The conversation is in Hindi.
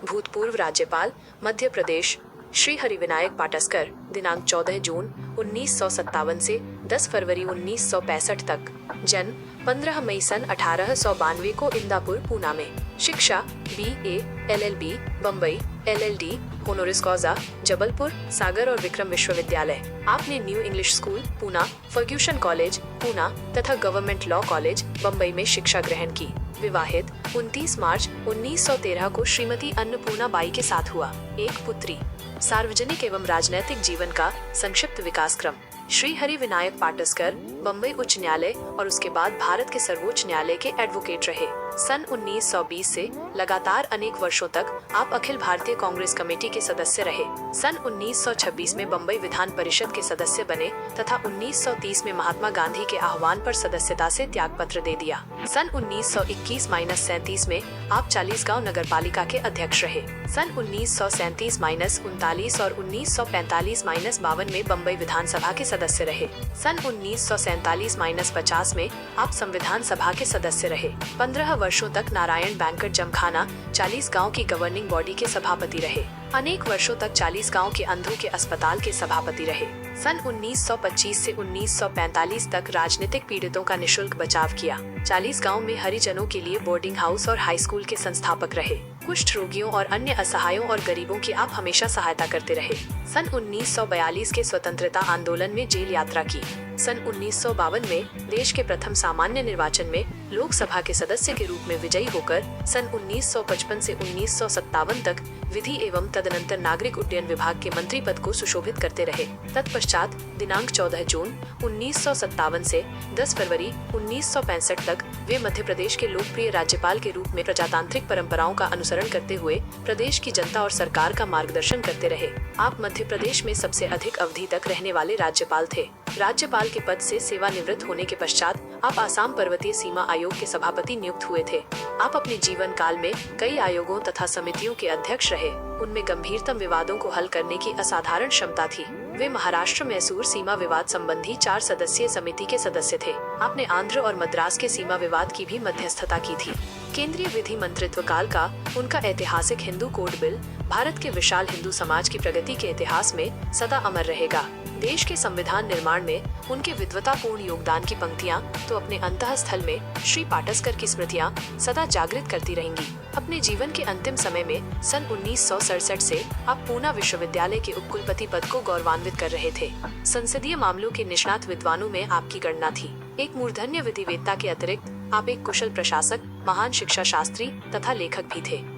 भूतपूर्व राज्यपाल मध्य प्रदेश श्री हरिविनायक पाटस्कर दिनांक 14 जून 1957 से 10 फरवरी 1965 तक। जन्म 15 मई सन 1892 को इंदापुर, पूना में। शिक्षा BA LLB Bombay, LLD होनोरिस कॉजा Jabalpur, सागर और विक्रम विश्वविद्यालय। आपने New English School Poona, Fergusson College Poona तथा गवर्नमेंट लॉ कॉलेज बम्बई में शिक्षा ग्रहण की। विवाहित 29 मार्च 1913 को श्रीमती अन्नपूर्णा बाई के साथ हुआ। एक पुत्री। सार्वजनिक एवं राजनैतिक जीवन का संक्षिप्त विकास क्रम। श्री हरिविनायक पाटस्कर बम्बई उच्च न्यायालय और उसके बाद भारत के सर्वोच्च न्यायालय के एडवोकेट रहे। सन 1920 से लगातार अनेक वर्षों तक आप अखिल भारतीय कांग्रेस कमेटी के सदस्य रहे। सन 1926 में बम्बई विधान परिषद के सदस्य बने तथा 1930 में महात्मा गांधी के आह्वान पर सदस्यता से त्याग पत्र दे दिया। सन 1921-37 में आप चालीसगांव नगर पालिका के अध्यक्ष रहे। सन 1937-39 और 1945-52 में बम्बई विधानसभा के सदस्य रहे। सन 1947-50 में आप संविधान सभा के सदस्य रहे। 15 वर्षों तक नारायण बैंकट जमखाना 40 गांव की गवर्निंग बॉडी के सभापति रहे। अनेक वर्षों तक 40 गांव के अंधों के अस्पताल के सभापति रहे। सन 1925 से 1945 तक राजनीतिक पीड़ितों का निशुल्क बचाव किया। 40 गांव में हरिजनों के लिए बोर्डिंग हाउस और हाई स्कूल के संस्थापक रहे। कुष्ठ रोगियों और अन्य असहायों और गरीबों की आप हमेशा सहायता करते रहे। सन 1942 के स्वतंत्रता आंदोलन में जेल यात्रा की। सन 1952 में देश के प्रथम सामान्य निर्वाचन में लोकसभा के सदस्य के रूप में विजयी होकर सन 1955 से 1957 तक विधि एवं तदनंतर नागरिक उड्डयन विभाग के मंत्री पद को सुशोभित करते रहे। तत्पश्चात दिनांक 14 जून 1957 से 10 फरवरी 1965 तक वे मध्य प्रदेश के लोकप्रिय राज्यपाल के रूप में प्रजातांत्रिक परंपराओं का अनुसरण करते हुए प्रदेश की जनता और सरकार का मार्गदर्शन करते रहे। आप मध्य प्रदेश में सबसे अधिक अवधि तक रहने वाले राज्यपाल थे। राज्यपाल के पद से सेवानिवृत्त होने के पश्चात आप आसाम पर्वतीय सीमा आयोग के सभापति नियुक्त हुए थे। आप अपने जीवन काल में कई आयोगों तथा समितियों के अध्यक्ष रहे। उनमें गंभीरतम विवादों को हल करने की असाधारण क्षमता थी। वे महाराष्ट्र मैसूर सीमा विवाद संबंधी 4 सदस्यीय समिति के सदस्य थे। आपने आंध्र और मद्रास के सीमा विवाद की भी मध्यस्थता की थी। केंद्रीय विधि मंत्रित्व काल का उनका ऐतिहासिक हिंदू कोड बिल भारत के विशाल हिंदू समाज की प्रगति के इतिहास में सदा अमर रहेगा। देश के संविधान निर्माण में उनके विद्वतापूर्ण योगदान की पंक्तियां तो अपने अंतःस्थल में श्री पाटस्कर की स्मृतियां सदा जागृत करती रहेंगी। अपने जीवन के अंतिम समय में सन 1967 से आप पूना विश्वविद्यालय के उपकुलपति पद को गौरवान्वित कर रहे थे। संसदीय मामलों के निष्णात विद्वानों में आपकी गणना थी। एक मूर्धन्य विधिवेत्ता के अतिरिक्त आप एक कुशल प्रशासक, महान शिक्षा शास्त्री तथा लेखक भी थे।